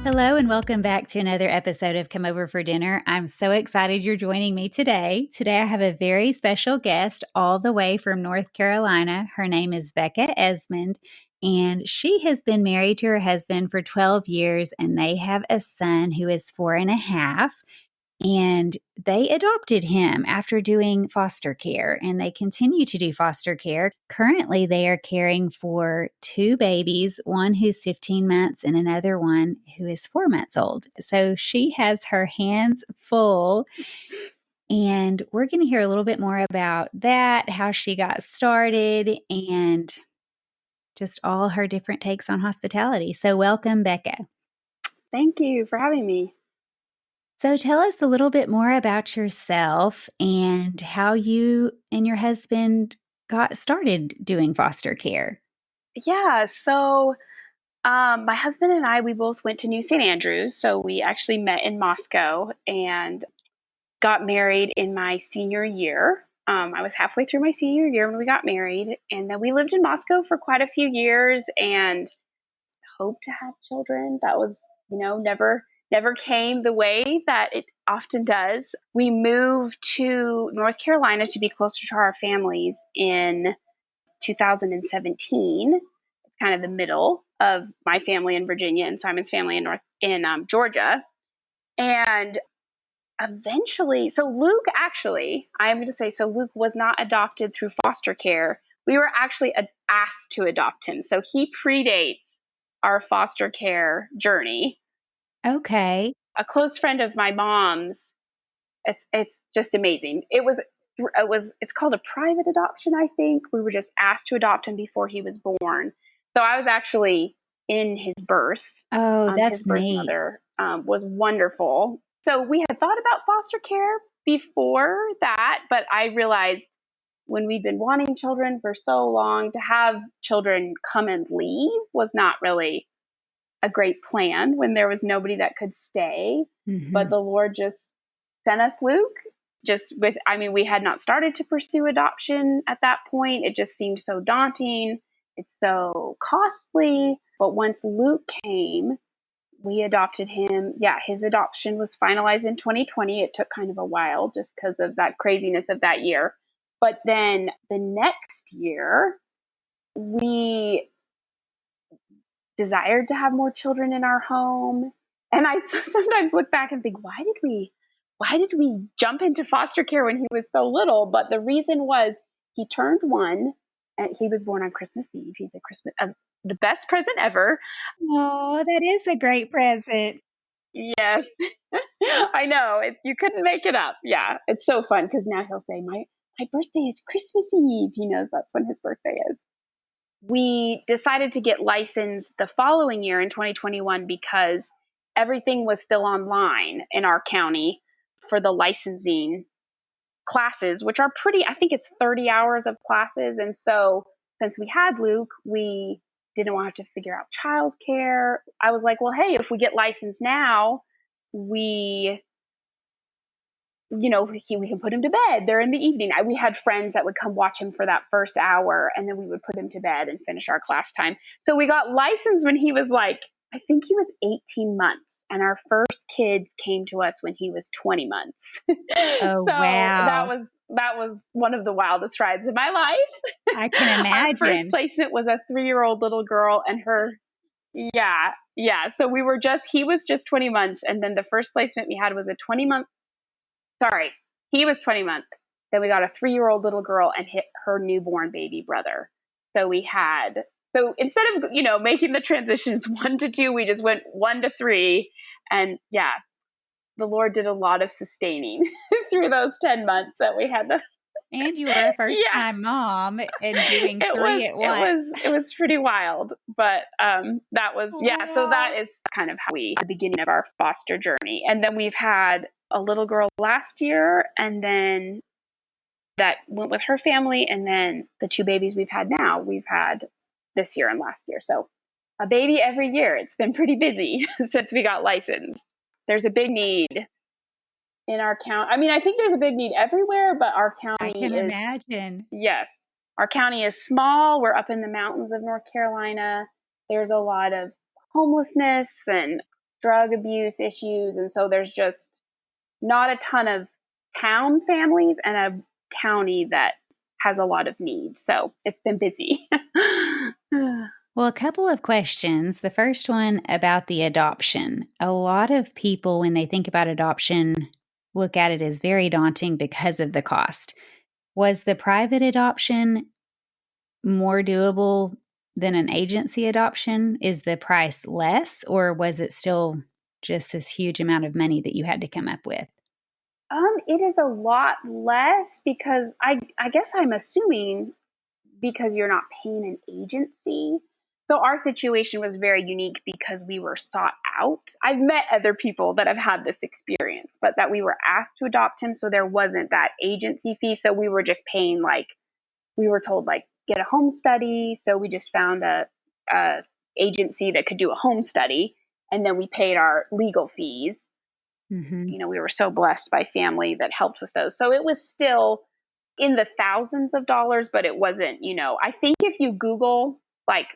Hello and welcome back to another episode of Come Over for Dinner. I'm so excited you're joining me today. Today I have a very special guest all the way from North Carolina. Her name is Becca Esmond, and she has been married to her husband for 12 years, and they have a son who is 4.5. And they adopted him after doing foster care, and they continue to do foster care. Currently, they are caring for two babies, one who's 15 months and another one who is 4 months old. So she has her hands full, and we're going to hear a little bit more about that, how she got started, and just all her different takes on hospitality. So welcome, Becca. Thank you for having me. So tell us a little bit more about yourself and how you and your husband got started doing foster care. Yeah, so my husband and I, we both went to New St. Andrews. So we actually met in Moscow and got married in my senior year. I was halfway through my senior year when we got married. And then we lived in Moscow for quite a few years and hoped to have children. That was, never came the way that it often does. We moved to North Carolina to be closer to our families in 2017. It's kind of the middle of my family in Virginia and Simon's family in Georgia. And eventually, so Luke actually, I'm going to say, so Luke was not adopted through foster care. We were actually asked to adopt him. So he predates our foster care journey. Okay. A close friend of my mom's, it's just amazing. It's called a private adoption, I think. We were just asked to adopt him before he was born. So I was actually in his birth. Oh, that's his birth neat. mother was wonderful. So we had thought about foster care before that, but I realized when we'd been wanting children for so long, to have children come and leave was not really a great plan when there was nobody that could stay. Mm-hmm. But the Lord just sent us Luke. We had not started to pursue adoption at that point. It just seemed so daunting. It's so costly. But once Luke came, we adopted him. Yeah, his adoption was finalized in 2020. It took kind of a while just because of that craziness of that year. But then the next year, we desired to have more children in our home. And I sometimes look back and think, why did we jump into foster care when he was so little? But the reason was he turned 1 and he was born on Christmas Eve. He's the best present ever. Oh, that is a great present. Yes, I know. You couldn't make it up. Yeah, it's so fun because now he'll say, my birthday is Christmas Eve. He knows that's when his birthday is. We decided to get licensed the following year in 2021 because everything was still online in our county for the licensing classes, which are I think it's 30 hours of classes. And so since we had Luke, we didn't want to have to figure out childcare. I was like, well, hey, if we get licensed now, we can put him to bed there in the evening. We had friends that would come watch him for that first hour, and then we would put him to bed and finish our class time. So we got licensed when he was I think he was 18 months. And our first kids came to us when he was 20 months. Oh, so wow. that was one of the wildest rides of my life. I can imagine. Our first placement was a 3-year-old little girl and her. Yeah. So he was just 20 months. And then the first placement we had was a 20-month. Sorry, he was 20 months. Then we got a 3-year-old little girl and hit her newborn baby brother. So instead of, making the transitions 1 to 2, we just went 1 to 3. And yeah, the Lord did a lot of sustaining through those 10 months that we had. And you were a first-time mom and doing 3 at once. It was pretty wild, but that was, yeah. So that is kind of the beginning of our foster journey. And then we've had a little girl last year, and then that went with her family, and then the 2 babies we've had now, we've had this year and last year. So a baby every year. It's been pretty busy since we got licensed. There's a big need in our county. I mean, I think there's a big need everywhere, but our county I can imagine. Yes. Our county is small. We're up in the mountains of North Carolina. There's a lot of homelessness and drug abuse issues. And so there's just not a ton of town families and a county that has a lot of needs. So it's been busy. Well, a couple of questions. The first one about the adoption. A lot of people, when they think about adoption, look at it as very daunting because of the cost. Was the private adoption more doable than an agency adoption? Is the price less, or was it still just this huge amount of money that you had to come up with? It is a lot less because I guess I'm assuming because you're not paying an agency. So our situation was very unique because we were sought out. I've met other people that have had this experience, but that we were asked to adopt him. So there wasn't that agency fee. So we were just paying we were told get a home study. So we just found a agency that could do a home study. And then we paid our legal fees. Mm-hmm. We were so blessed by family that helped with those. So it was still in the thousands of dollars, but it wasn't, I think if you Google,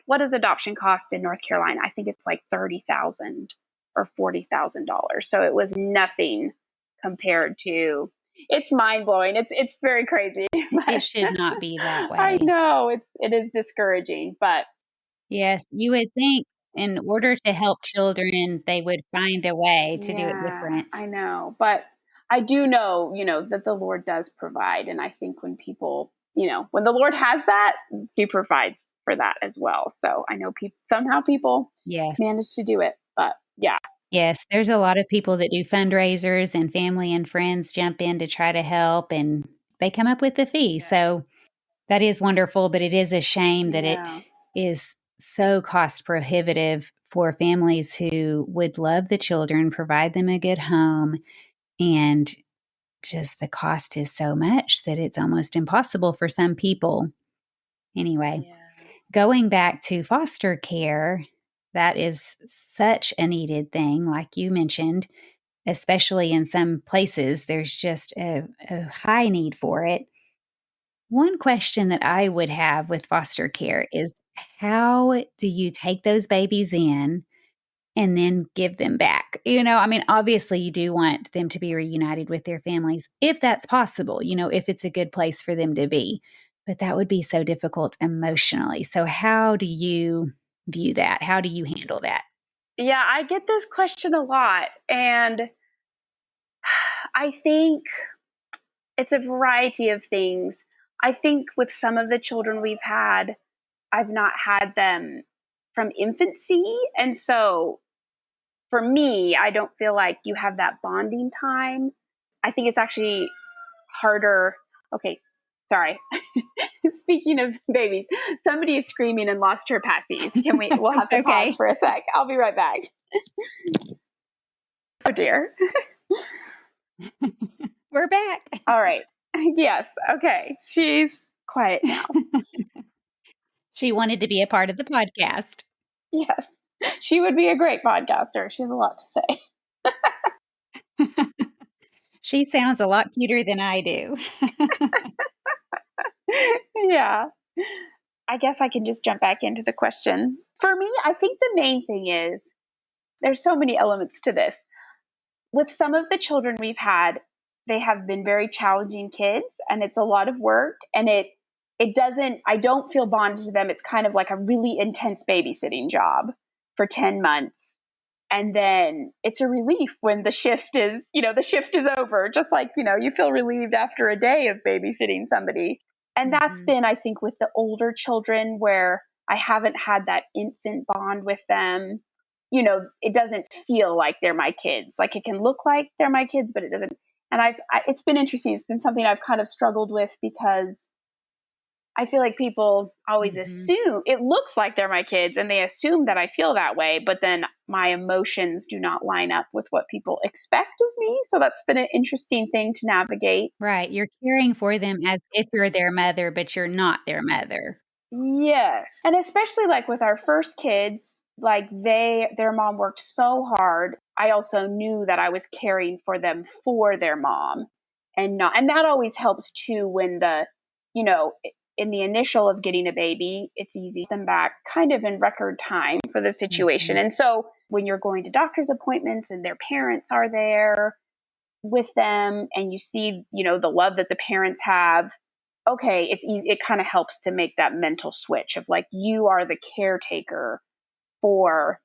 what does adoption cost in North Carolina? I think it's like $30,000 or $40,000. So it was nothing compared to, it's mind blowing. It's very crazy. It should not be that I way. know it is discouraging, but Yes, you would think in order to help children, they would find a way to do it yeah, different. I know. But I do know, that the Lord does provide. And I think when people, when the Lord has that, he provides for that as well. So I know somehow people Yes. manage to do it. But yeah. Yes, there's a lot of people that do fundraisers and family and friends jump in to try to help, and they come up with the fee. Yeah. So that is wonderful, but it is a shame that it Yeah. is so cost prohibitive for families who would love the children, provide them a good home, and just the cost is so much that it's almost impossible for some people. Anyway, Yeah. going back to foster care, that is such a needed thing, like you mentioned, especially in some places, there's just a high need for it. One question that I would have with foster care is how do you take those babies in and then give them back? Obviously, you do want them to be reunited with their families if that's possible, if it's a good place for them to be. But that would be so difficult emotionally. So, how do you view that? How do you handle that? Yeah, I get this question a lot. And I think it's a variety of things. I think with some of the children we've had, I've not had them from infancy. And so for me, I don't feel like you have that bonding time. I think it's actually harder. Okay, sorry. Speaking of babies, somebody is screaming and lost her passies. We'll It's have to pause okay. for a sec. I'll be right back. Oh dear. We're back. All right. Yes. Okay. She's quiet now. She wanted to be a part of the podcast. Yes. She would be a great podcaster. She has a lot to say. She sounds a lot cuter than I do. Yeah. I guess I can just jump back into the question. For me, I think the main thing is there's so many elements to this. With some of the children we've had, they have been very challenging kids and it's a lot of work and I don't feel bonded to them. It's kind of like a really intense babysitting job for 10 months. And then it's a relief when the shift is over, just like, you feel relieved after a day of babysitting somebody. And that's Mhm. been, I think, with the older children where I haven't had that infant bond with them. It doesn't feel like they're my kids. Like it can look like they're my kids, but it doesn't. And it's been interesting. It's been something I've kind of struggled with because I feel like people always Mhm. assume it looks like they're my kids and they assume that I feel that way, but then my emotions do not line up with what people expect of me. So that's been an interesting thing to navigate. Right, you're caring for them as if you're their mother, but you're not their mother. Yes. And especially with our first kids, their mom worked so hard. I also knew that I was caring for them for their mom and that always helps too when you know, in the initial of getting a baby, it's easy to get them back kind of in record time for the situation. Mhm. And so when you're going to doctor's appointments and their parents are there with them and you see, the love that the parents have, okay, it's easy. It kind of helps to make that mental switch of like, you are the caretaker for,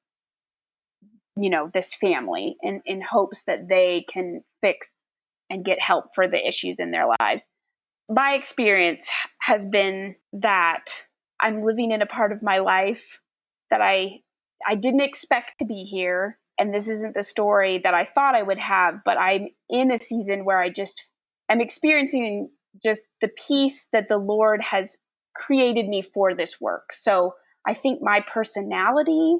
this family in hopes that they can fix and get help for the issues in their lives. My experience has been that I'm living in a part of my life that I didn't expect to be here, and this isn't the story that I thought I would have, but I'm in a season where I'm experiencing just the peace that the Lord has created me for this work. So I think my personality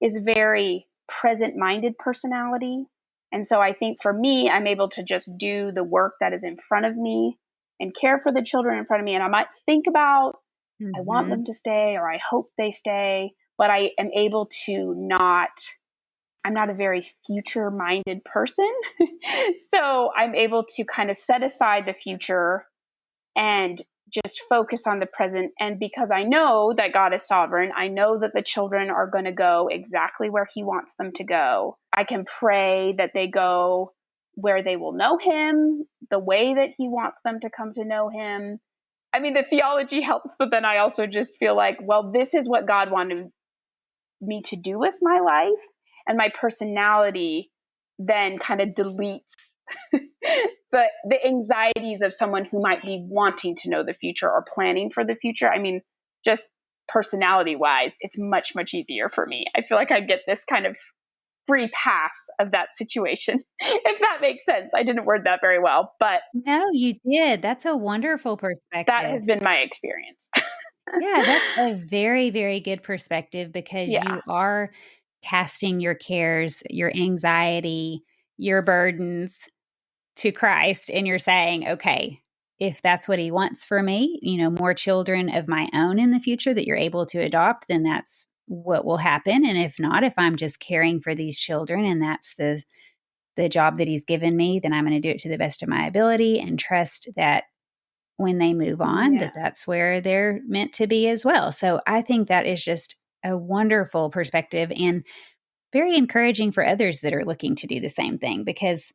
is very present-minded personality. And so I think for me, I'm able to just do the work that is in front of me and care for the children in front of me. And I might think about, I want them to stay or I hope they stay, but I am able to I'm not a very future minded person. So I'm able to kind of set aside the future and just focus on the present. And because I know that God is sovereign, I know that the children are going to go exactly where He wants them to go. I can pray that they go where they will know Him, the way that He wants them to come to know Him. I mean, the theology helps, but then I also just feel like, well, this is what God wanted me to do with my life. And my personality then kind of deletes the anxieties of someone who might be wanting to know the future or planning for the future. I mean, just personality wise, it's much, much easier for me. I feel like I get this kind of free pass of that situation, if that makes sense. I didn't word that very well, but No, you did. That's a wonderful that has perspective. been my experience. Yeah, that's a very, very good perspective because Yeah. you are casting your cares, your anxiety, your burdens to Christ, and you're saying, okay, if that's what He wants for me, more children of my own in the future that you're able to adopt, then that's what will happen. And if not, if I'm just caring for these children and that's the job that He's given me, then I'm going to do it to the best of my ability and trust that when they move on, Yeah. that that's where they're meant to be as well. So I think that is just a wonderful perspective and very encouraging for others that are looking to do the same thing. Because,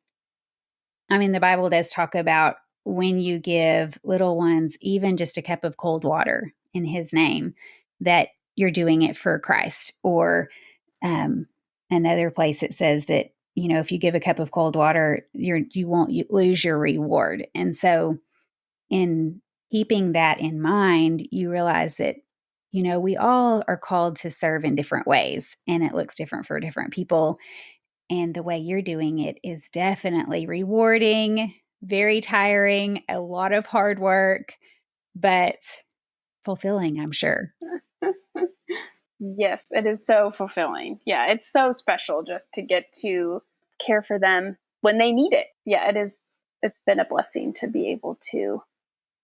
I mean, the Bible does talk about when you give little ones even just a cup of cold water in His name, that you're doing it for Christ. Or um, another place it says that, if you give a cup of cold water, you won't lose your reward. And so, in keeping that in mind, you realize that, we all are called to serve in different ways, and it looks different for different people. And the way you're doing it is definitely rewarding, very tiring, a lot of hard work, but fulfilling, I'm sure. Yes, it is so fulfilling. Yeah, it's so special just to get to care for them when they need it. Yeah, it is. It's been a blessing to be able to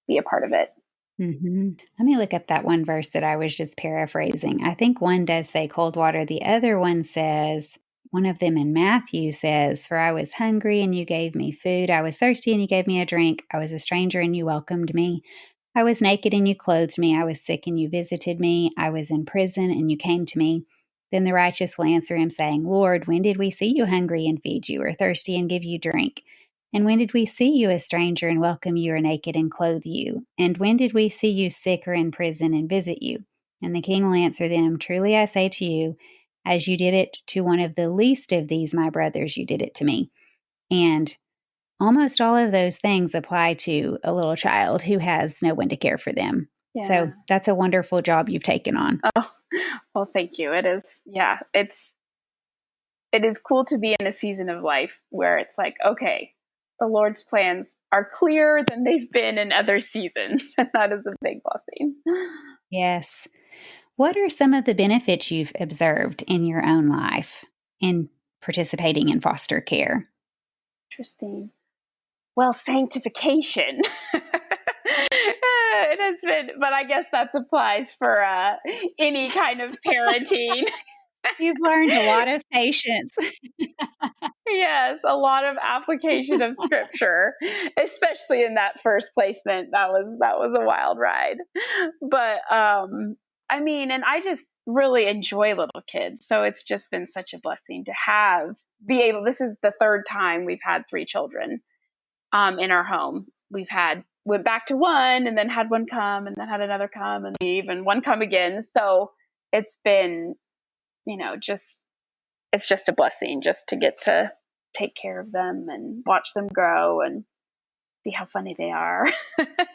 be a part of it. Let me look up that one verse that I was just paraphrasing. I think one does say cold water. The other one says, one of them in Matthew says, "For I was hungry and you gave me food. I was thirsty and you gave me a drink. I was a stranger and you welcomed me. I was naked and you clothed me. I was sick and you visited me. I was in prison and you came to me." Then the righteous will answer him, saying, "Lord, when did we see you hungry and feed you, or thirsty and give you drink? And when did we see you a stranger and welcome you, or naked and clothe you? And when did we see you sick or in prison and visit you?" And the king will answer them, "Truly I say to you, as you did it to one of the least of these my brothers, you did it to me." And almost all of those things apply to a little child who has no one to care for them. Yeah. So that's a wonderful job you've taken on. Oh, well, thank you. It is. Yeah, it is cool to be in a season of life where it's like, okay, the Lord's plans are clearer than they've been in other seasons, and that is a big blessing. Yes. What are some of the benefits you've observed in your own life in participating in foster care? Interesting. Well, sanctification. It has been, but I guess that applies for any kind of parenting. You've learned a lot of patience. Yes, a lot of application of scripture, especially in that first placement. That was a wild ride. But I mean, and really enjoy little kids. So it's just been such a blessing to this is the third time we've had three children in our home. Went back to one and then had one come and then had another come and leave and one come again. So it's been, just it's just a blessing just to get to take care of them and watch them grow and see how funny they are.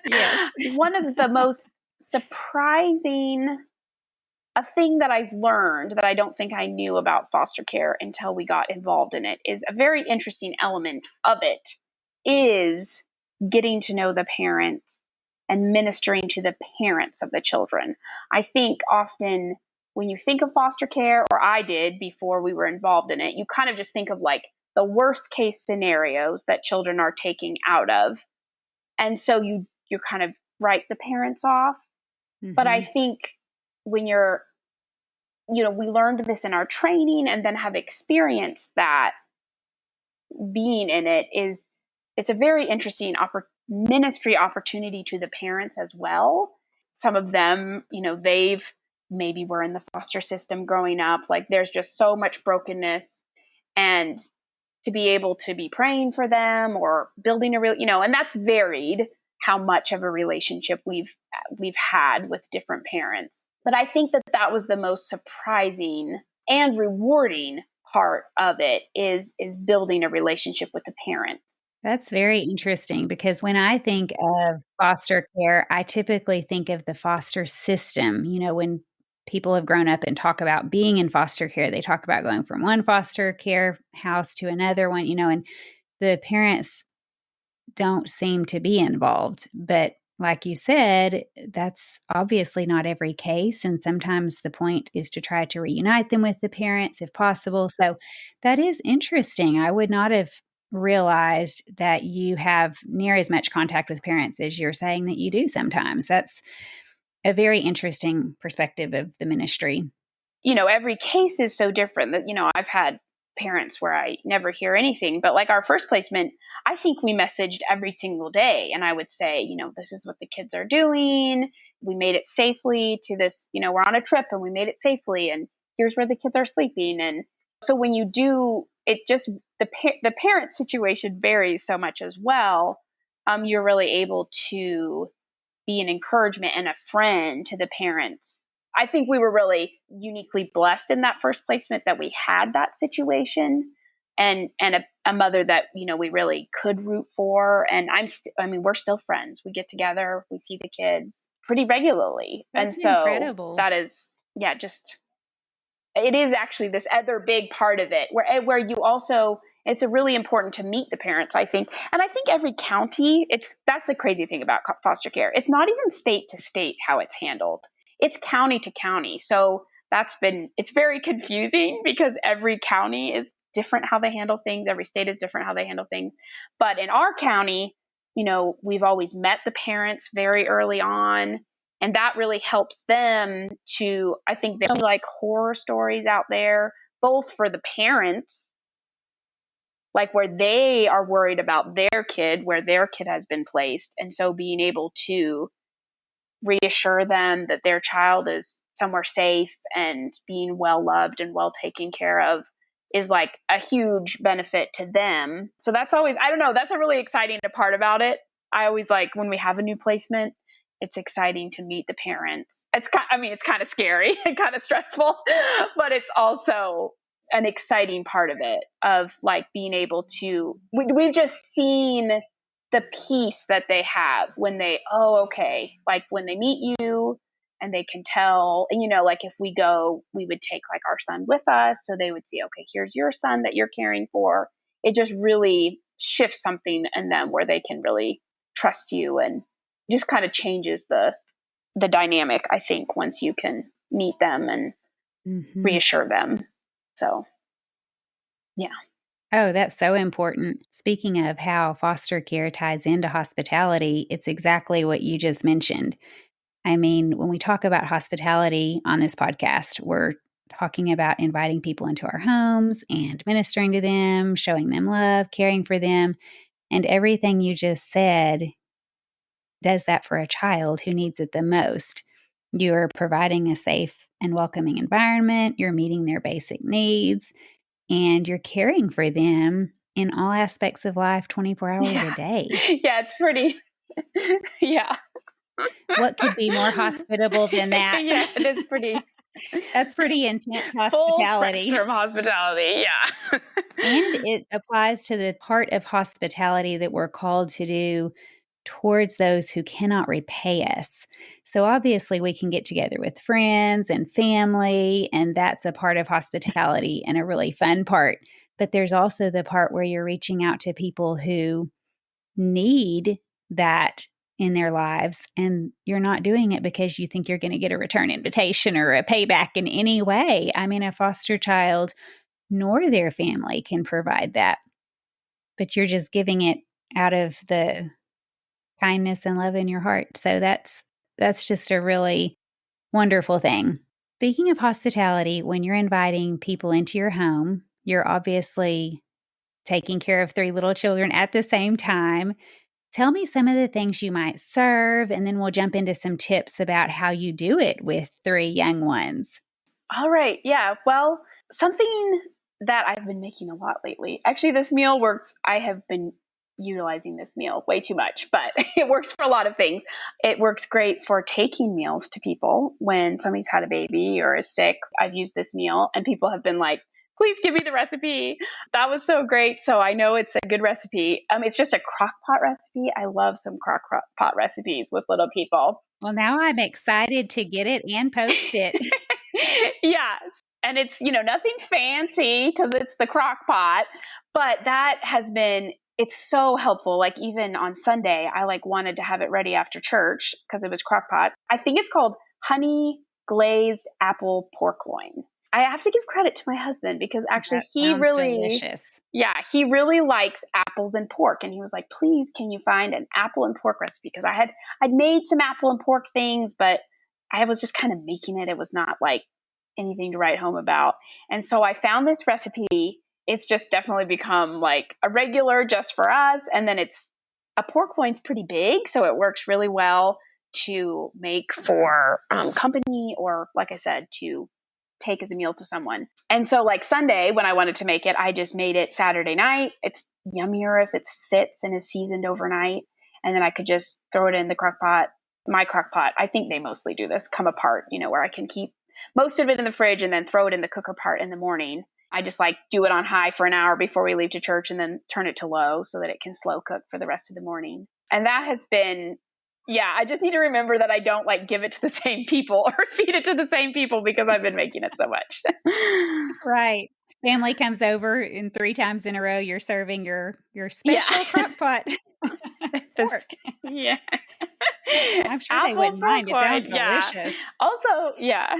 Yes. One of the most surprising a thing that I've learned that I don't think I knew about foster care until we got involved in it is a very interesting element of it is getting to know the parents and ministering to the parents of the children. I think often when you think of foster care, or I did before we were involved in it, you kind of just think of like the worst case scenarios that children are taking out of. And so you kind of write the parents off. But I think when we learned this in our training and then have experienced that being in it's a very interesting ministry opportunity to the parents as well. Some of them, they've maybe were in the foster system growing up. Like there's just so much brokenness, and to be able to be praying for them or building a real, and that's varied how much of a relationship we've had with different parents. But I think that was the most surprising and rewarding part of it is building a relationship with the parents. That's very interesting because when I think of foster care, I typically think of the foster system. When people have grown up and talk about being in foster care, they talk about going from one foster care house to another one, and the parents don't seem to be involved. But like you said, that's obviously not every case. And sometimes the point is to try to reunite them with the parents if possible. So that is interesting. I would not have realized that you have near as much contact with parents as you're saying that you do sometimes. That's a very interesting perspective of the ministry. Every case is so different that, I've had parents where I never hear anything, but like our first placement, I think we messaged every single day. And I would say, this is what the kids are doing. We made it safely to this, we're on a trip and we made it safely. And here's where the kids are sleeping. And so when you do it, just the parent situation varies so much as well. You're really able to be an encouragement and a friend to the parents. I think we were really uniquely blessed in that first placement that we had that situation and a mother that, we really could root for. And we're still friends. We get together, we see the kids pretty regularly. That's And so incredible. that is, yeah, just, it is actually this other big part of it where you also, it's a really important to meet the parents, I think. And I think every county, that's the crazy thing about foster care. It's not even state to state how it's handled. It's county to county. So it's very confusing because every county is different how they handle things. Every state is different how they handle things. But in our county, we've always met the parents very early on. And that really helps them I think there's like horror stories out there, both for the parents, like where they are worried about their kid, where their kid has been placed. And so being able to reassure them that their child is somewhere safe and being well loved and well taken care of is like a huge benefit to them. So that's always, I don't know, that's a really exciting part about it. I always like when we have a new placement, it's exciting to meet the parents. It's kind of scary and kind of stressful, but it's also an exciting part of it, of like being able to, we've just seen the peace that they have when okay, like when they meet you and they can tell, and like if we go, we would take like our son with us. So they would see, okay, here's your son that you're caring for. It just really shifts something in them where they can really trust you, and just kind of changes the dynamic, I think, once you can meet them and reassure them. So, yeah. Oh, that's so important. Speaking of how foster care ties into hospitality, it's exactly what you just mentioned. I mean, when we talk about hospitality on this podcast, we're talking about inviting people into our homes and ministering to them, showing them love, caring for them. And everything you just said does that for a child who needs it the most. You're providing a safe and welcoming environment. You're meeting their basic needs and you're caring for them in all aspects of life 24 hours a Yeah. day. Yeah, it's pretty. Yeah. What could be more hospitable than that? Yeah, it is pretty That's pretty intense full hospitality. spectrum hospitality. Yeah. And it applies to the part of hospitality that we're called to do towards those who cannot repay us. So obviously, we can get together with friends and family, and that's a part of hospitality and a really fun part. But there's also the part where you're reaching out to people who need that in their lives, and you're not doing it because you think you're going to get a return invitation or a payback in any way. I mean, a foster child nor their family can provide that, but you're just giving it out of the kindness and love in your heart. So that's just a really wonderful thing. Speaking of hospitality, when you're inviting people into your home, you're obviously taking care of three little children at the same time. Tell me some of the things you might serve, and then we'll jump into some tips about how you do it with three young ones. All right. Yeah. Well, something that I've been making a lot lately. Actually, this meal works. I have been utilizing this meal way too much, but it works for a lot of things. It works great for taking meals to people when somebody's had a baby or is sick. I've used this meal and people have been like, please give me the recipe. That was so great. So I know it's a good recipe. It's just a crock pot recipe. I love some crock pot recipes with little people. Well, now I'm excited to get it and post it. Yes. And it's, nothing fancy because it's the crock pot, but that has been, it's so helpful. Like even on Sunday, I wanted to have it ready after church because it was crock pot. I think it's called honey glazed apple pork loin. I have to give credit to my husband because actually That he sounds really, delicious. yeah, he really likes apples and pork. And he was like, please, can you find an apple and pork recipe? Because I'd made some apple and pork things, but I was just kind of making it. It was not like anything to write home about. And so I found this recipe. It's just definitely become like a regular just for us. And then a pork loin's pretty big, so it works really well to make for company or, like I said, to take as a meal to someone. And so, like Sunday, when I wanted to make it, I just made it Saturday night. It's yummier if it sits and is seasoned overnight. And then I could just throw it in the crock pot. My crock pot, I think they mostly do this, come apart, where I can keep most of it in the fridge and then throw it in the cooker part in the morning. I just do it on high for an hour before we leave to church and then turn it to low so that it can slow cook for the rest of the morning. And that has been, yeah, I just need to remember that I don't give it to the same people or feed it to the same people because I've been making it so much. Right. Family comes over and 3 times in a row, you're serving your Yeah. special crock pot pork. Yeah. I'm sure they Apple wouldn't mind. pork It loin. sounds Yeah. delicious. Also, yeah.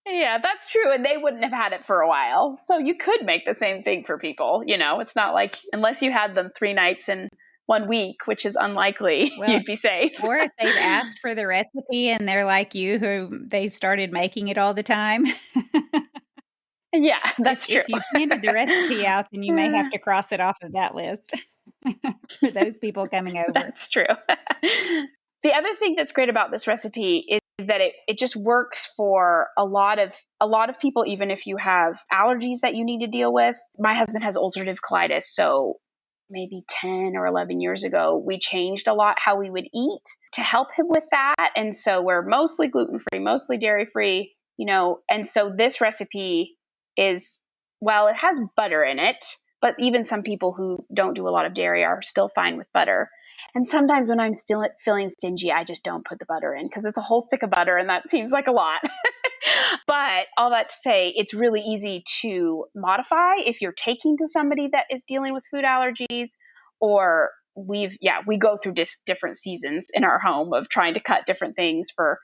Yeah, that's true. And they wouldn't have had it for a while. So you could make the same thing for people. It's not like, unless you had them 3 nights in 1 week, which is unlikely, Well, you'd be safe. or if they've asked for the recipe and they're like you, who they've started making it all the time. Yeah, If that's true. if you've handed the recipe out, then you may have to cross it off of that list for those people coming over. That's true. The other thing that's great about this recipe is that it just works for a lot of people, even if you have allergies that you need to deal with. My husband has ulcerative colitis, so maybe 10 or 11 years ago, we changed a lot how we would eat to help him with that. And so we're mostly gluten-free, mostly dairy-free, and so this recipe is, well, it has butter in it, but even some people who don't do a lot of dairy are still fine with butter. And sometimes when I'm still feeling stingy, I just don't put the butter in because it's a whole stick of butter and that seems like a lot. But all that to say, it's really easy to modify if you're taking to somebody that is dealing with food allergies, or we go through different seasons in our home of trying to cut different things for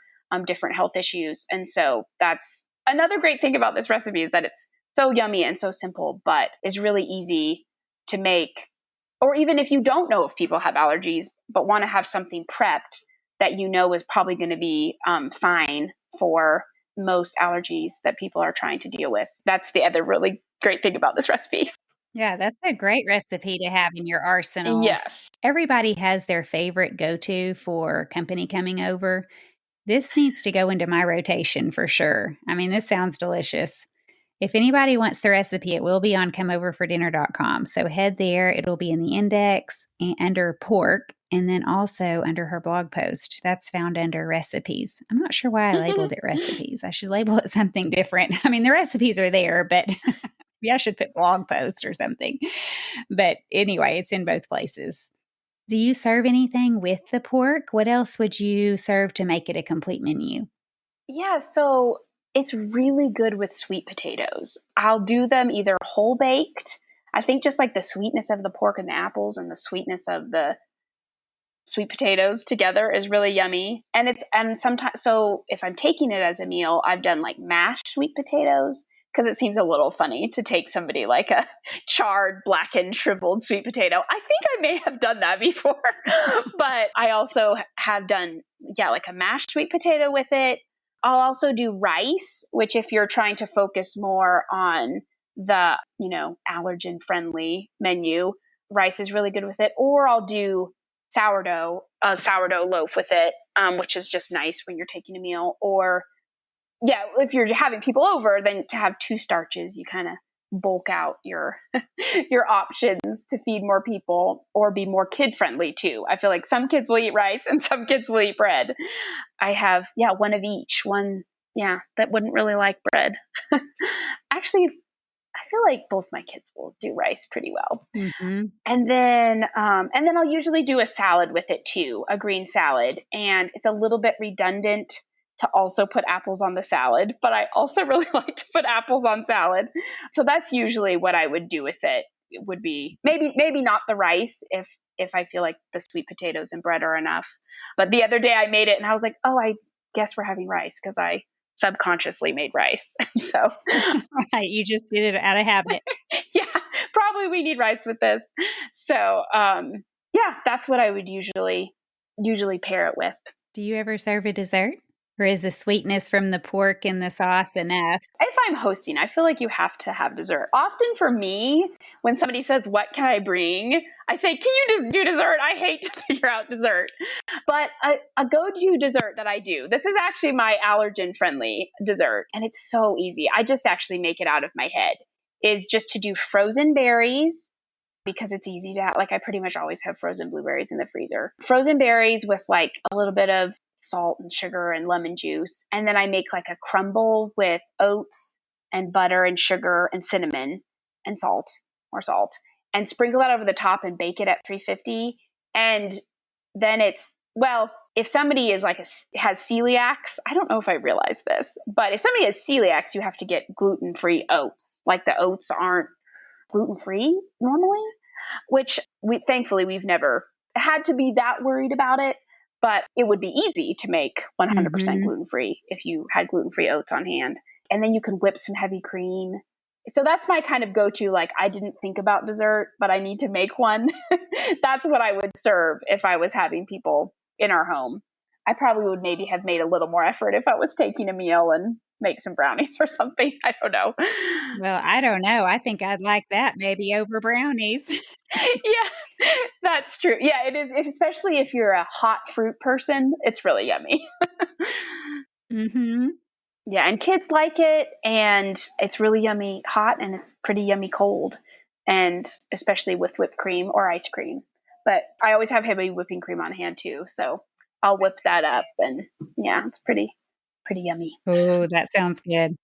different health issues. And so that's another great thing about this recipe is that it's so yummy and so simple, but is really easy to make. Or even if you don't know if people have allergies, but want to have something prepped that is probably going to be fine for most allergies that people are trying to deal with. That's the other really great thing about this recipe. Yeah, that's a great recipe to have in your arsenal. Yes. Everybody has their favorite go-to for company coming over. This needs to go into my rotation for sure. I mean, this sounds delicious. If anybody wants the recipe, it will be on comeoverfordinner.com. So head there. It'll be in the index and under pork, and then also under her blog post. That's found under recipes. I'm not sure why I labeled it recipes. I should label it something different. I mean, the recipes are there, but maybe I should put blog post or something. But anyway, it's in both places. Do you serve anything with the pork? What else would you serve to make it a complete menu? Yeah, so it's really good with sweet potatoes. I'll do them either whole baked. I think just like the sweetness of the pork and the apples and the sweetness of the sweet potatoes together is really yummy. And sometimes, so if I'm taking it as a meal, I've done like mashed sweet potatoes because it seems a little funny to take somebody like a charred, blackened, shriveled sweet potato. I think I may have done that before, but I also have done, yeah, like a mashed sweet potato with it. I'll also do rice, which if you're trying to focus more on the, allergen friendly menu, rice is really good with it. Or I'll do a sourdough loaf with it, which is just nice when you're taking a meal. Or, yeah, if you're having people over, then to have two starches, you kind of bulk out your your options to feed more people or be more kid friendly too. I feel like some kids will eat rice and some kids will eat bread. I have, one of each. One, that wouldn't really like bread. Actually, I feel like both my kids will do rice pretty well. Mm-hmm. And then I'll usually do a salad with it too, a green salad. And it's a little bit redundant to also put apples on the salad, but I also really like to put apples on salad. So that's usually what I would do with it. It would be maybe not the rice if I feel like the sweet potatoes and bread are enough. But the other day I made it and I was like, oh, I guess we're having rice because I subconsciously made rice. So Right, you just did it out of habit. yeah, probably we need rice with this. So that's what I would usually pair it with. Do you ever serve a dessert? Or is the sweetness from the pork and the sauce enough? If I'm hosting, I feel like you have to have dessert. Often for me, when somebody says, what can I bring? I say, can you just do dessert? I hate to figure out dessert. But a go-to dessert that I do, this is actually my allergen-friendly dessert, and it's so easy. I just actually make it out of my head, is just to do frozen berries because it's easy to have. Like, I pretty much always have frozen blueberries in the freezer. Frozen berries with like a little bit of salt and sugar and lemon juice. And then I make like a crumble with oats and butter and sugar and cinnamon and salt and sprinkle that over the top and bake it at 350. And then if somebody is has celiacs, I don't know if I realized this, but if somebody has celiacs, you have to get gluten-free oats. Like the oats aren't gluten-free normally, which thankfully we've never had to be that worried about it. But it would be easy to make 100% gluten-free if you had gluten-free oats on hand. And then you can whip some heavy cream. So that's my kind of go-to, like, I didn't think about dessert, but I need to make one. That's what I would serve if I was having people in our home. I probably would maybe have made a little more effort if I was taking a meal and make some brownies or something. I don't know. Well, I don't know. I think I'd like that maybe over brownies. Yeah, that's true. Yeah, it is, especially if you're a hot fruit person, it's really yummy. Mm-hmm. Yeah, and kids like it, and it's really yummy hot, and it's pretty yummy cold, and especially with whipped cream or ice cream. But I always have heavy whipping cream on hand too, so I'll whip that up, and yeah, it's pretty yummy. Oh, that sounds good.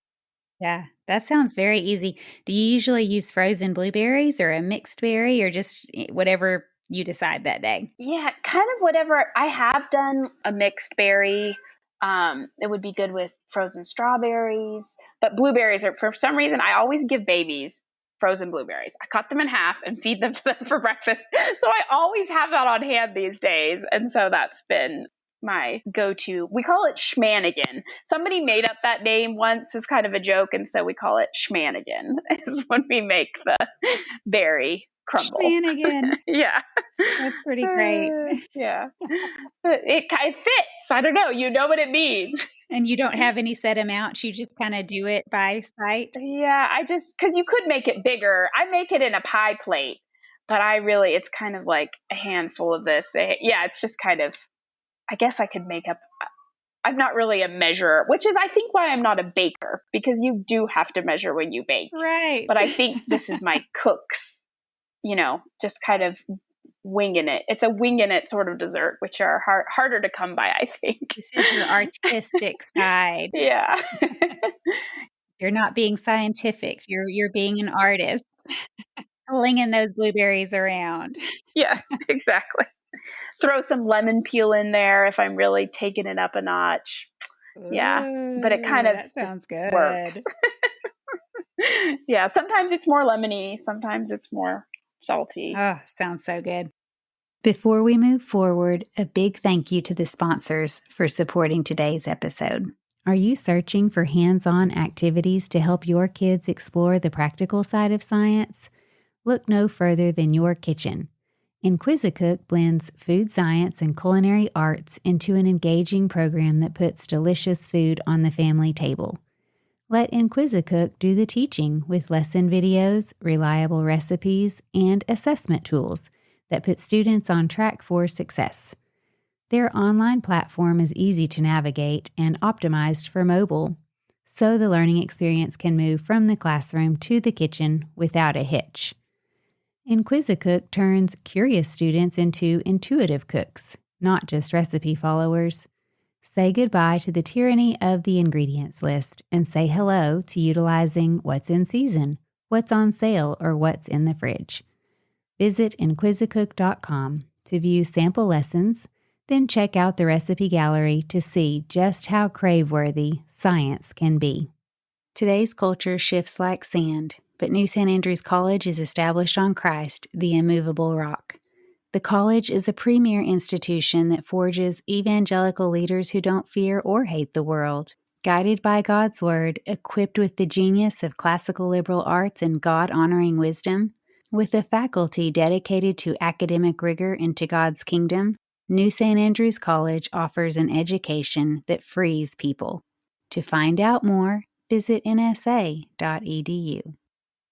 Yeah, that sounds very easy. Do you usually use frozen blueberries or a mixed berry or just whatever you decide that day? Yeah, kind of whatever. I have done a mixed berry. It would be good with frozen strawberries, but blueberries are, for some reason, I always give babies frozen blueberries. I cut them in half and feed them to them for breakfast. So I always have that on hand these days. And so that's been my go-to. We call it schmanigan. Somebody made up that name once as kind of a joke. And so we call it schmanigan is when we make the berry crumble. Shenanigan. Yeah. That's pretty great. Yeah. It kind of fits. I don't know. You know what it means. And you don't have any set amounts, you just kinda do it by sight? Yeah, because you could make it bigger. I make it in a pie plate, but it's kind of like a handful of this. Yeah, it's just kind of, I guess I could make up I'm not really a measurer, which is, I think, why I'm not a baker, because you do have to measure when you bake. Right. But I think this is my cook's, just kind of winging it. It's a winging it sort of dessert, which are harder to come by, I think. This is your artistic side. Yeah. You're not being scientific. You're being an artist, flinging those blueberries around. Yeah, exactly. Throw some lemon peel in there if I'm really taking it up a notch. Yeah, but it kind Ooh, of that just sounds works. good. Yeah, sometimes it's more lemony, sometimes it's more salty. Oh, sounds so good. Before we move forward, a big thank you to the sponsors for supporting today's episode. Are you searching for hands on activities to help your kids explore the practical side of science? Look no further than your kitchen. Inquisicook blends food science and culinary arts into an engaging program that puts delicious food on the family table. Let Inquisicook do the teaching with lesson videos, reliable recipes, and assessment tools that put students on track for success. Their online platform is easy to navigate and optimized for mobile, so the learning experience can move from the classroom to the kitchen without a hitch. Inquisicook turns curious students into intuitive cooks, not just recipe followers. Say goodbye to the tyranny of the ingredients list and say hello to utilizing what's in season, what's on sale, or what's in the fridge. Visit inquisicook.com to view sample lessons, then check out the recipe gallery to see just how crave-worthy science can be. Today's culture shifts like sand, but New St. Andrews College is established on Christ, the immovable rock. The college is a premier institution that forges evangelical leaders who don't fear or hate the world. Guided by God's Word, equipped with the genius of classical liberal arts and God-honoring wisdom, with a faculty dedicated to academic rigor and to God's kingdom, New St. Andrews College offers an education that frees people. To find out more, visit nsa.edu.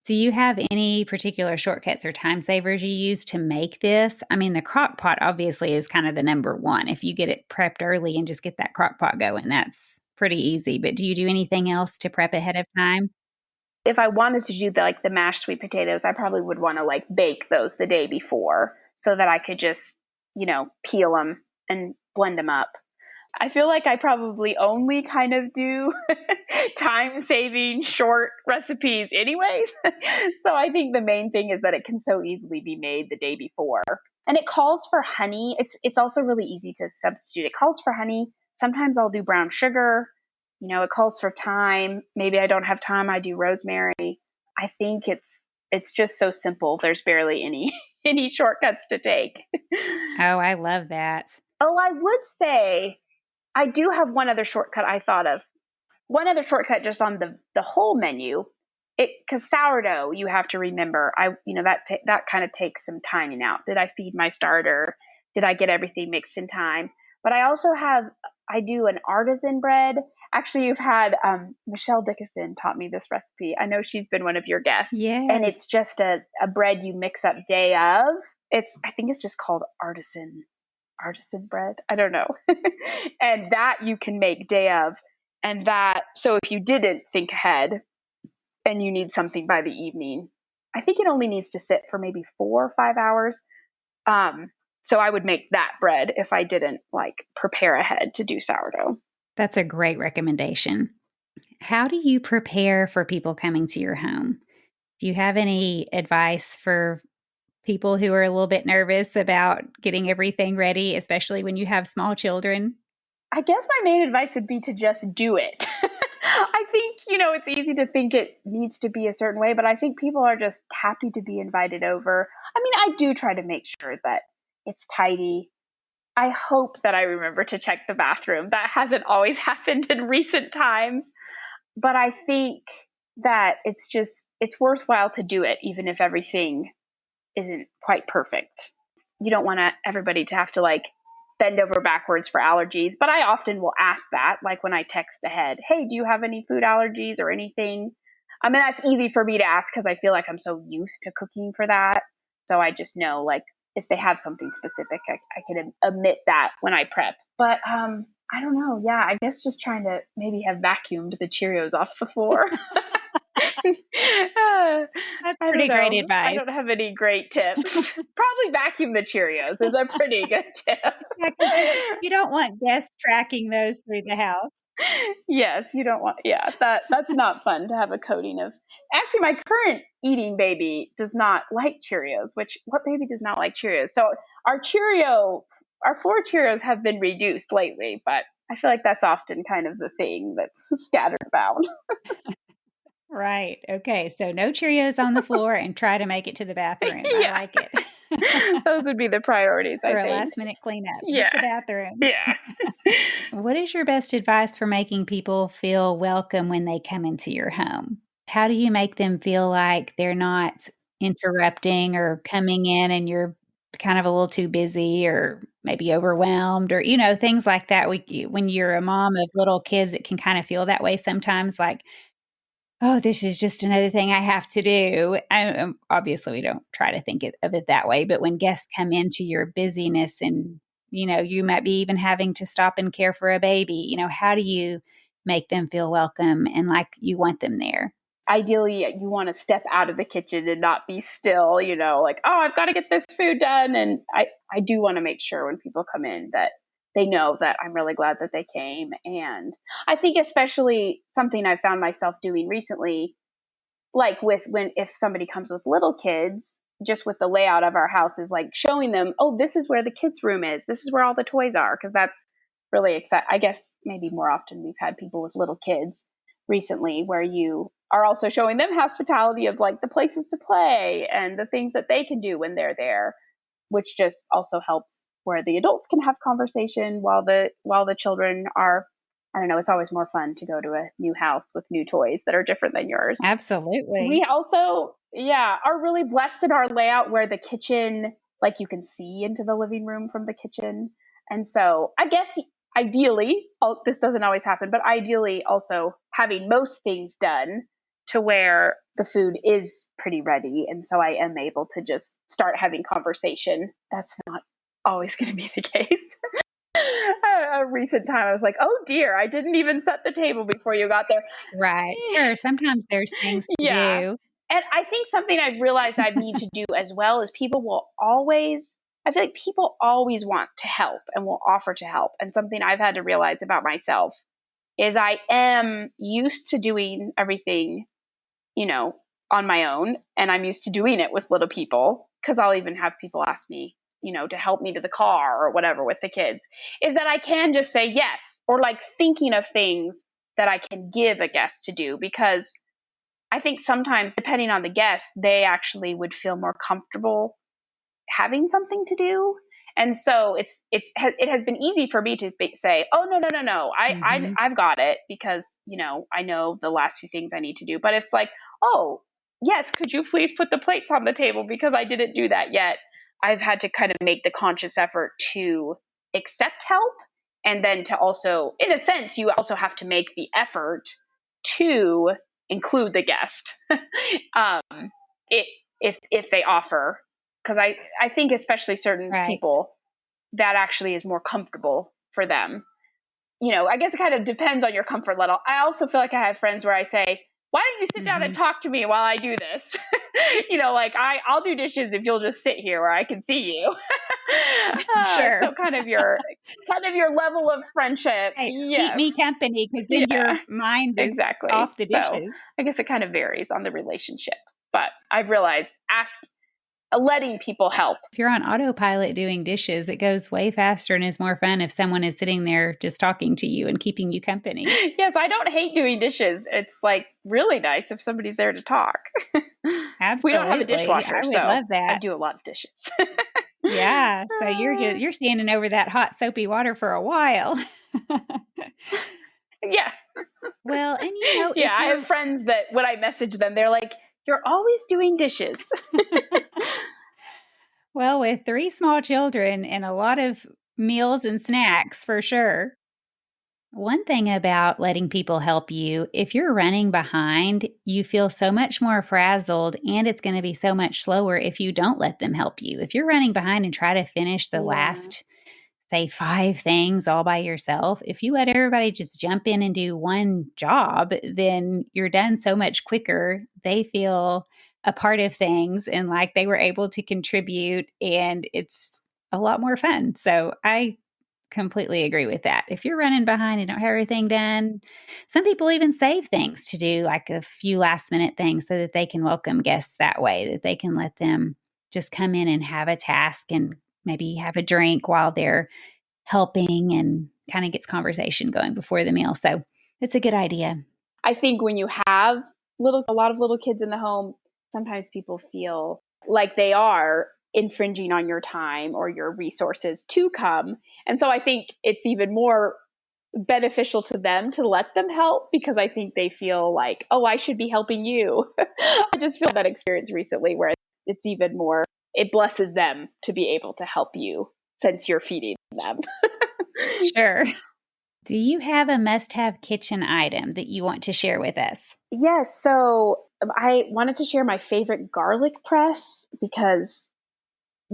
Do you have any particular shortcuts or time savers you use to make this? I mean, the crock pot obviously is kind of the number one. If you get it prepped early and just get that crock pot going, that's pretty easy. But do you do anything else to prep ahead of time? If I wanted to do the mashed sweet potatoes, I probably would want to bake those the day before so that I could just, peel them and blend them up. I feel like I probably only kind of do time saving short recipes anyways. So I think the main thing is that it can so easily be made the day before. And it calls for honey. It's also really easy to substitute. It calls for honey. Sometimes I'll do brown sugar. It calls for thyme. Maybe I don't have thyme, I do rosemary. I think it's just so simple. There's barely any any shortcuts to take. Oh, I love that. Oh, I would say I do have one other shortcut I thought of. One other shortcut just on the whole menu. Because sourdough, you have to remember, that kind of takes some timing out. Did I feed my starter? Did I get everything mixed in time? But I do an artisan bread. Actually, you've had Michelle Dickinson taught me this recipe. I know she's been one of your guests, and Yes. it's just a bread you mix up day of. I think it's just called artisan bread. I don't know. And that you can make day of. And so if you didn't think ahead and you need something by the evening, I think it only needs to sit for maybe 4 or 5 hours. So I would make that bread if I didn't prepare ahead to do sourdough. That's a great recommendation. How do you prepare for people coming to your home? Do you have any advice for people who are a little bit nervous about getting everything ready, especially when you have small children? I guess my main advice would be to just do it. I think, it's easy to think it needs to be a certain way, but I think people are just happy to be invited over. I mean, I do try to make sure that it's tidy. I hope that I remember to check the bathroom. That hasn't always happened in recent times, but I think that it's worthwhile to do it, even if everything isn't quite perfect. You don't want everybody to have to bend over backwards for allergies, but I often will ask that, when I text ahead, hey, do you have any food allergies or anything? I mean, that's easy for me to ask because I feel like I'm so used to cooking for that. So I just know, if they have something specific, I can omit that when I prep. But I don't know. Yeah, I guess just trying to maybe have vacuumed the Cheerios off the floor. I That's don't pretty great know. I advice. don't have any great tips. Probably vacuum the Cheerios is a pretty good tip. Yeah, because you don't want guests tracking those through the house. Yes, you don't want, yeah, that's not fun to have a coating of. Actually, my current eating baby does not like Cheerios, which what baby does not like Cheerios? So our Cheerio, our floor Cheerios have been reduced lately, but I feel like that's often kind of the thing that's scattered about. Right. Okay. So no Cheerios on the floor and try to make it to the bathroom. I Yeah, like it. those would be the priorities, I For a think. last minute cleanup, hit the Yeah, bathroom. yeah. What is your best advice for making people feel welcome when they come into your home? How do you make them feel like they're not interrupting or coming in and you're kind of a little too busy or maybe overwhelmed or, things like that? When you're a mom of little kids, it can kind of feel that way sometimes like, oh, this is just another thing I have to do. Obviously, we don't try to think of it that way, but when guests come into your busyness and, you might be even having to stop and care for a baby, how do you make them feel welcome and like you want them there? Ideally, you want to step out of the kitchen and not be still, like, oh, I've got to get this food done. And I do want to make sure when people come in that they know that I'm really glad that they came. And I think especially something I found myself doing recently, like with when if somebody comes with little kids, just with the layout of our house is like showing them, oh, this is where the kids room is, this is where all the toys are, because that's really exciting. I guess maybe more often we've had people with little kids recently where you are also showing them hospitality of like the places to play and the things that they can do when they're there, which just also helps where the adults can have conversation while the children are. I don't know, it's always more fun to go to a new house with new toys that are different than yours. We Absolutely. also, yeah, are really blessed in our layout where the kitchen, like you can see into the living room from the kitchen. And so I guess ideally, this doesn't always happen, but ideally also having most things done to where the food is pretty ready. And so I am able to just start having conversation. That's not always going to be the case. A recent time, I was like, oh dear, I didn't even set the table before you got there. Right. Sure. Sometimes there's things to Yeah. do. And I think something I've realized I need to do as well is I feel like people always want to help and will offer to help. And something I've had to realize about myself is I am used to doing everything, you know, on my own. And I'm used to doing it with little people because I'll even have people ask me, to help me to the car or whatever with the kids, is that I can just say yes, or like thinking of things that I can give a guest to do, because I think sometimes, depending on the guest, they actually would feel more comfortable having something to do. And so it has been easy for me to say, oh no no no no, Mhm. I've got it, because I know the last few things I need to do. But it's like, oh yes, could you please put the plates on the table because I didn't do that yet. I've had to kind of make the conscious effort to accept help, and then to also, in a sense, you also have to make the effort to include the guest, um, it, if they offer, because I think especially certain Right. people that actually is more comfortable for them. I guess it kind of depends on your comfort level. I also feel like I have friends where I say, why don't you sit down and Mhm. talk to me while I do this? Like I'll do dishes if you'll just sit here where I can see you. Sure. So kind of your level of friendship. Right. Keep Yes. me company because then Yeah, your mind is exactly. off the So dishes. I guess it kind of varies on the relationship. But I've realized letting people help. If you're on autopilot doing dishes, it goes way faster and is more fun if someone is sitting there just talking to you and keeping you company. Yes, I don't hate doing dishes. It's like really nice if somebody's there to talk. We don't have a Absolutely. dishwasher, I would so love I that. do a lot of dishes. Yeah. So you're standing over that hot soapy water for a while. Yeah. Well, and if Yeah, I you're have friends that when I message them, they're like, "You're always doing dishes." well, with 3 small children and a lot of meals and snacks for sure. One thing about letting people help you, if you're running behind, you feel so much more frazzled and it's going to be so much slower if you don't let them help you. If you're running behind and try to finish the Yeah. last say 5 things all by yourself. If you let everybody just jump in and do one job, then you're done so much quicker. They feel a part of things and like they were able to contribute, and it's a lot more fun. So I completely agree with that. If you're running behind and don't have everything done, some people even save things to do like a few last minute things so that they can welcome guests that way, that they can let them just come in and have a task and maybe have a drink while they're helping, and kind of gets conversation going before the meal. So it's a good idea. I think when you have a lot of little kids in the home, sometimes people feel like they are infringing on your time or your resources to come. And so I think it's even more beneficial to them to let them help, because I think they feel like, oh, I should be helping you. I just feel that experience recently where it's even more, it blesses them to be able to help you since you're feeding them. Sure. Do you have a must have kitchen item that you want to share with us? Yes, so I wanted to share my favorite garlic press because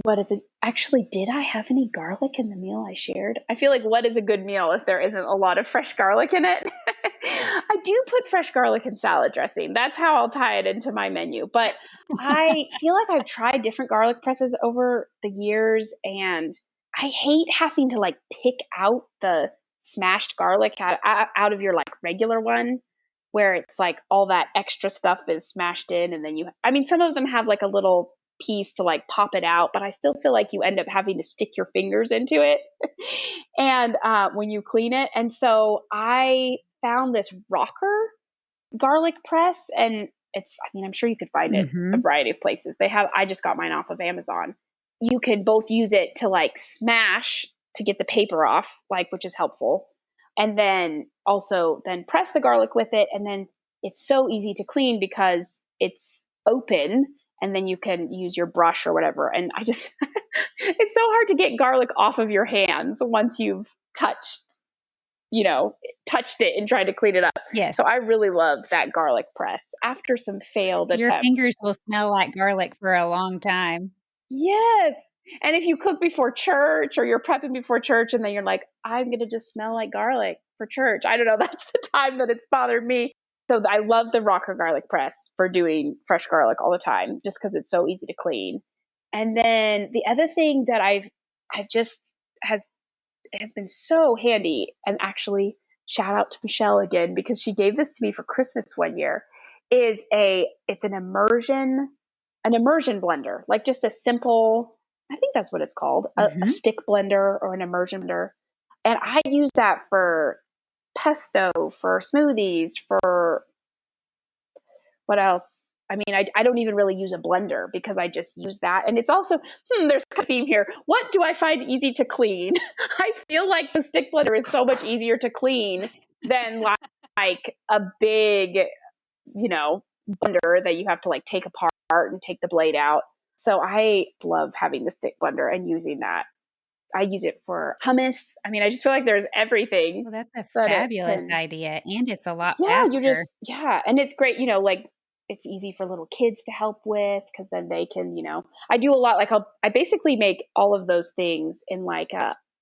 what is it? Actually, did I have any garlic in the meal I shared? I feel like what is a good meal if there isn't a lot of fresh garlic in it? I do put fresh garlic in salad dressing. That's how I'll tie it into my menu. But I feel like I've tried different garlic presses over the years, and I hate having to like pick out the smashed garlic out of your like regular one, where it's like all that extra stuff is smashed in, and then I mean, some of them have like a little piece to like pop it out, but I still feel like you end up having to stick your fingers into it and when you clean it. And so I found this rocker garlic press, and I mean, I'm sure you could find it a Mm-hmm. variety of places. I just got mine off of Amazon. You can both use it to like smash to get the paper off, like, which is helpful. And then also then press the garlic with it. And then it's so easy to clean because it's open, and then you can use your brush or whatever. And I just, it's so hard to get garlic off of your hands once you've touched you know, touched it and tried to clean it up. Yes. So I really love that garlic press after some failed Your attempts. fingers will smell like garlic for a long time. Yes. And if you cook before church or you're prepping before church and then you're like, I'm going to just smell like garlic for church. I don't know. That's the time that it's bothered me. So I love the rocker garlic press for doing fresh garlic all the time, just because it's so easy to clean. And then the other thing that I've just has been so handy, and actually shout out to Michelle again because she gave this to me for Christmas one year, is it's an immersion blender, like just a simple, I think that's what it's called, a Mm-hmm. stick blender or an immersion blender. And I use that for pesto, for smoothies, for what else? I mean, I don't even really use a blender because I just use that. And it's also, there's a theme here. What do I find easy to clean? I feel like the stick blender is so much easier to clean than like a big, blender that you have to like take apart and take the blade out. So I love having the stick blender and using that. I use it for hummus. I mean, I just feel like there's everything Well, that's a that it fabulous can. idea, and it's a lot Yeah, faster. yeah, and it's great, like it's easy for little kids to help with because then they can, I do a lot, like I basically make all of those things in like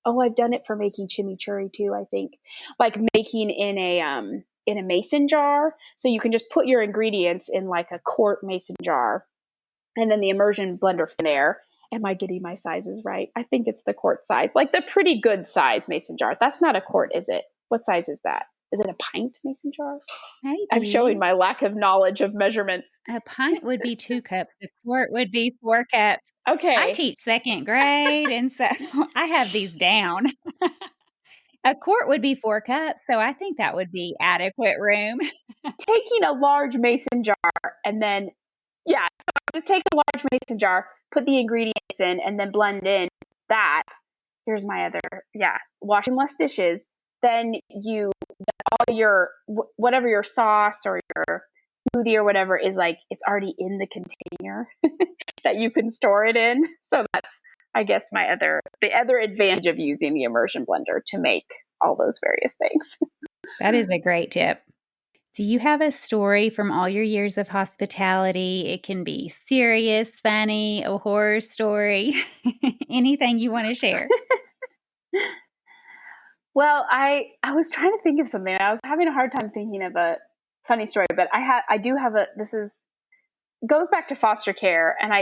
oh, I've done it for making chimichurri too, I think. Like making in a mason jar, so you can just put your ingredients in like a quart mason jar and then the immersion blender from there. Am I getting my sizes right? I think it's the quart size, like the pretty good size mason jar. That's not a quart, is it? What size is that? Is it a pint mason jar? I'm showing Maybe my lack of knowledge of measurement. a pint would be 2 cups, a quart would be 4 cups. I Okay. teach second grade, and so I have these down. A quart would be 4 cups, so I think that would be adequate room. Taking a large mason jar and then, yeah, just take a large mason jar, put the ingredients in, and then blend in that. Here's my other, yeah, washing less dishes. Then all your, whatever your sauce or your smoothie or whatever is like, it's already in the container that you can store it in. So that's, I guess, the other advantage of using the immersion blender to make all those various things. That is a great tip. Do you have a story from all your years of hospitality? It can be serious, funny, a horror story, anything you want to share. Well, I was trying to think of something. I was having a hard time thinking of a funny story, but I do have this is goes back to foster care, and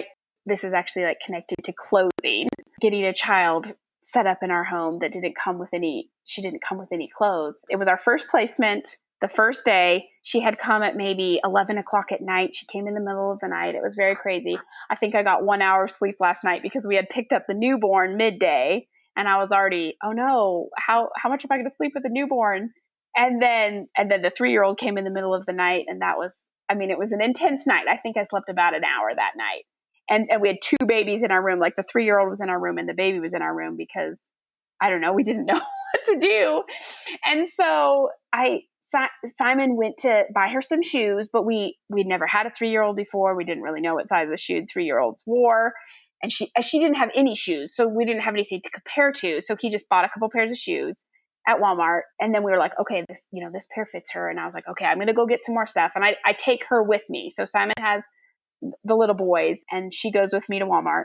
this is actually like connected to clothing. Getting a child set up in our home that didn't come with any she didn't come with any clothes. It was our first placement. The first day, she had come at maybe 11 o'clock at night. She came in the middle of the night. It was very crazy. I think I got 1 hour of sleep last night because we had picked up the newborn midday, and I was already, oh no, how much am I going to sleep with a newborn? And then the 3-year-old came in the middle of the night, and that was, I mean, it was an intense night. I think I slept about an hour that night. And we had two babies in our room. Like the 3-year-old was in our room and the baby was in our room because I don't know, we didn't know what to do. And so Simon went to buy her some shoes, but we'd never had a 3-year-old before. We didn't really know what size of shoe 3-year-olds wore. And she didn't have any shoes, so we didn't have anything to compare to. So he just bought a couple pairs of shoes at Walmart. And then we were like, okay, this pair fits her. And I was like, okay, I'm going to go get some more stuff. And I take her with me. So Simon has the little boys and she goes with me to Walmart.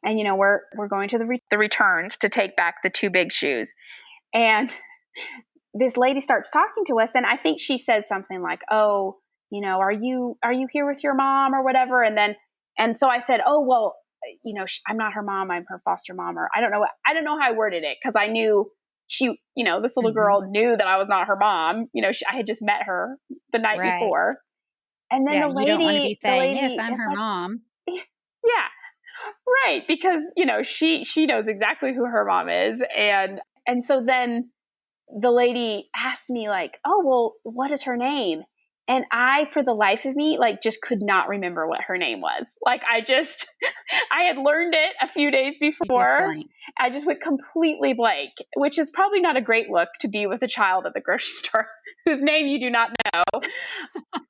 And, we're going to the returns to take back the two big shoes. And this lady starts talking to us. And I think she says something like, oh, are you here with your mom or whatever? And so I said, oh, well, I'm not her mom. I'm her foster mom. Or I don't know how I worded it, because I knew she, this little Mm-hmm. girl knew that I was not her mom. I had just met her the night Right. before. And then Yeah, you don't want to be the saying, yes, lady I'm is her like, mom. yeah, right. Because, she knows exactly who her mom is. And so then the lady asked me like, oh, well, what is her name? And I, for the life of me, like just could not remember what her name was. Like I had learned it a few days You just before. blank. I just went completely blank, which is probably not a great look to be with a child at the grocery store whose name you do not know.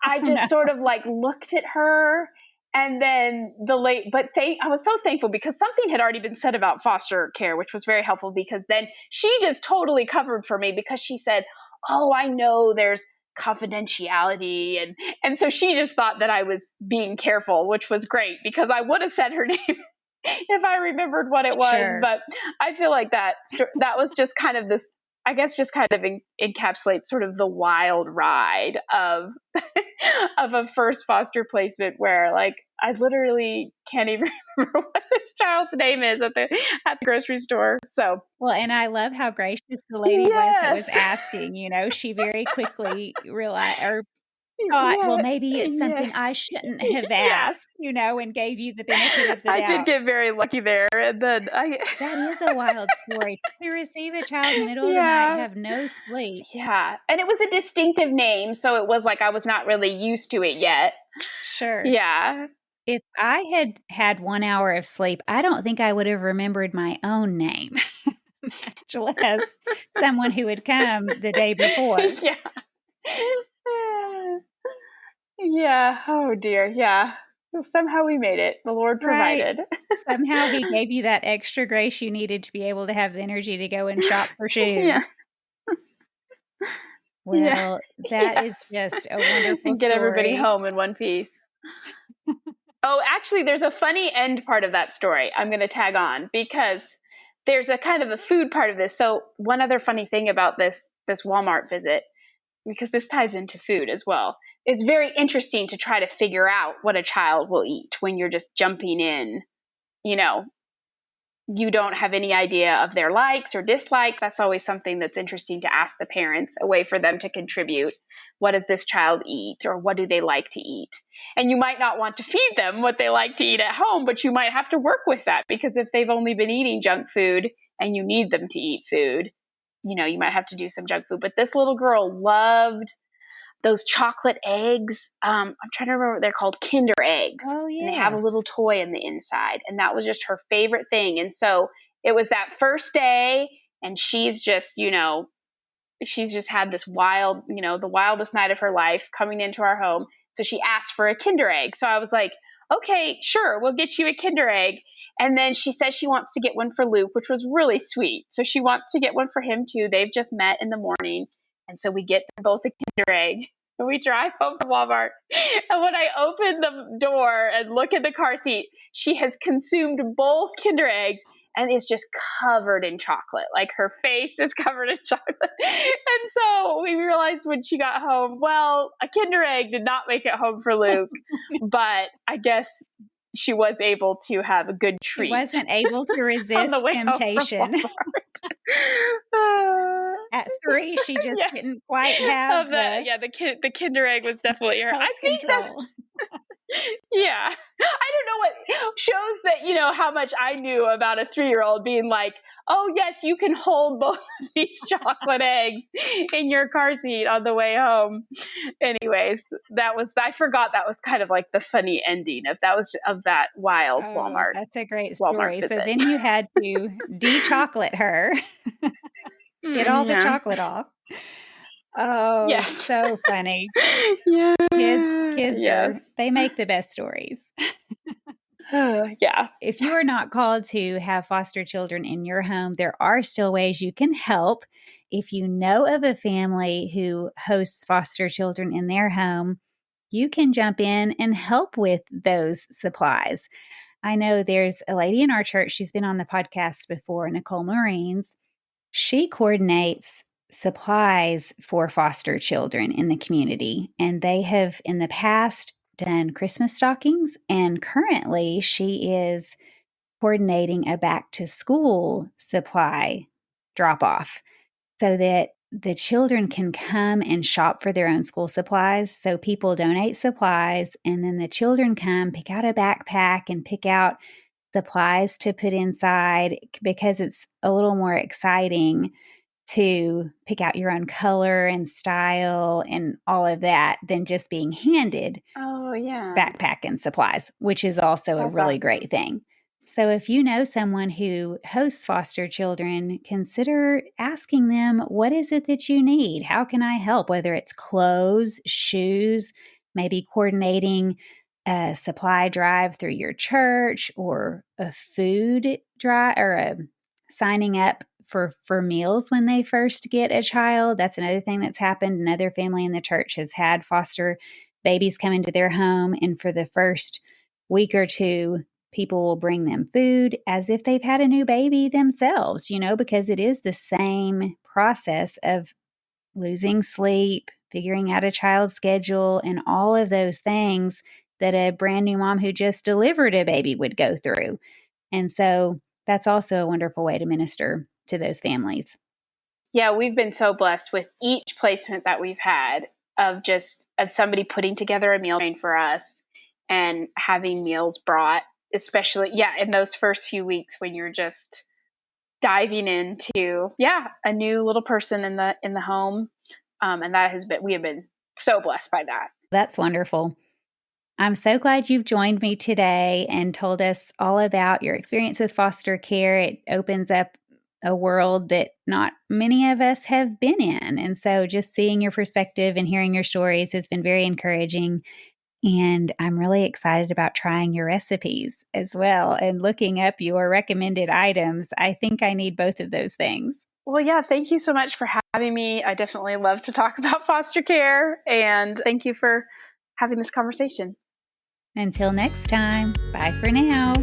I Oh, just no. sort of like looked at her, and then I was so thankful because something had already been said about foster care, which was very helpful, because then she just totally covered for me, because she said, oh, I know there's confidentiality, and so she just thought that I was being careful, which was great, because I would have said her name if I remembered what it was. Sure. But I feel like that was just kind of this, I guess, just kind of encapsulates sort of the wild ride of of a first foster placement, where like I literally can't even remember what this child's name is at the grocery store. So Well, and I love how gracious the lady was that yes, was asking. She very quickly realized or thought, well, yeah, maybe it's yeah, something I shouldn't have yeah. asked, and gave you the benefit of the I did doubt. get very lucky there, and then That is a wild story. To receive a child in the middle of the night, yeah. have no sleep. Yeah. And it was a distinctive name, so it was like I was not really used to it yet. Sure. Yeah. If I had had 1 hour of sleep, I don't think I would have remembered my own name, much less someone who had come the day before. Yeah. Yeah. Oh dear. Yeah. Somehow we made it. The Lord Right. provided. Somehow he gave you that extra grace you needed to be able to have the energy to go and shop for Yeah. shoes. Yeah. Well, that Yeah. is just a wonderful And get everybody story. home in one piece. Oh, actually, there's a funny end part of that story I'm going to tag on, because there's a kind of a food part of this. So one other funny thing about this Walmart visit, because this ties into food as well, is very interesting to try to figure out what a child will eat when you're just jumping in, you know, you don't have any idea of their likes or dislikes. That's always something that's interesting to ask the parents, a way for them to contribute. What does this child eat, or what do they like to eat? And you might not want to feed them what they like to eat at home, but you might have to work with that, because if they've only been eating junk food and you need them to eat food, you might have to do some junk food. But this little girl loved those chocolate eggs. I'm trying to remember what they're called, Kinder eggs. Oh, And they have a yes. little toy in the inside. And that was just her favorite thing. And so it was that first day, and she's just had this wild, the wildest night of her life coming into our home. So she asked for a Kinder egg. So I was like, okay, sure, we'll get you a Kinder egg. And then she says she wants to get one for Luke, which was really sweet. So she wants to get one for him too. They've just met in the morning. And so we get them both a Kinder egg. And we drive home from Walmart. And when I open the door and look at the car seat, she has consumed both Kinder eggs and is just covered in chocolate. Like her face is covered in chocolate. And so we realized when she got home, well, a Kinder Egg did not make it home for Luke, but I guess she was able to have a good She treat wasn't able to on the resist way home from temptation. Walmart. At 3, she just Yeah. couldn't quite have The Kinder Egg was definitely her. I think self-control. yeah. I don't know what shows that, how much I knew about a 3-year-old being like, oh, yes, you can hold both of these chocolate eggs in your car seat on the way home. Anyways, I forgot that was kind of like the funny ending of that wild Oh, that's a great Walmart story. So visit. then you had to de-chocolate her, get all the Yeah. chocolate off. Oh, Yes. so funny. Yeah. Kids Yes. they make the best stories. Yeah. If you are not called to have foster children in your home, there are still ways you can help. If you know of a family who hosts foster children in their home, you can jump in and help with those supplies. I know there's a lady in our church, she's been on the podcast before, Nicole Marines. She coordinates supplies for foster children in the community, and they have in the past done Christmas stockings, and currently she is coordinating a back to school supply drop off so that the children can come and shop for their own school supplies. So people donate supplies, and then the children come pick out a backpack and pick out supplies to put inside, because it's a little more exciting to pick out your own color and style and all of that than just being handed Oh, yeah. backpack and supplies, which is also a That's really awesome. great thing. So if you know someone who hosts foster children, consider asking them, what is it that you need? How can I help? Whether it's clothes, shoes, maybe coordinating a supply drive through your church, or a food drive, or signing up for meals when they first get a child. That's another thing that's happened. Another family in the church has had foster babies come into their home, and for the first week or two, people will bring them food as if they've had a new baby themselves, because it is the same process of losing sleep, figuring out a child's schedule, and all of those things that a brand new mom who just delivered a baby would go through. And so that's also a wonderful way to minister to those families. Yeah, we've been so blessed with each placement that we've had of somebody putting together a meal train for us and having meals brought, especially in those first few weeks when you're just diving into a new little person in the home. And we have been so blessed by that. That's wonderful. I'm so glad you've joined me today and told us all about your experience with foster care. It opens up a world that not many of us have been in. And so just seeing your perspective and hearing your stories has been very encouraging. And I'm really excited about trying your recipes as well and looking up your recommended items. I think I need both of those things. Well, yeah, thank you so much for having me. I definitely love to talk about foster care, and thank you for having this conversation. Until next time, bye for now.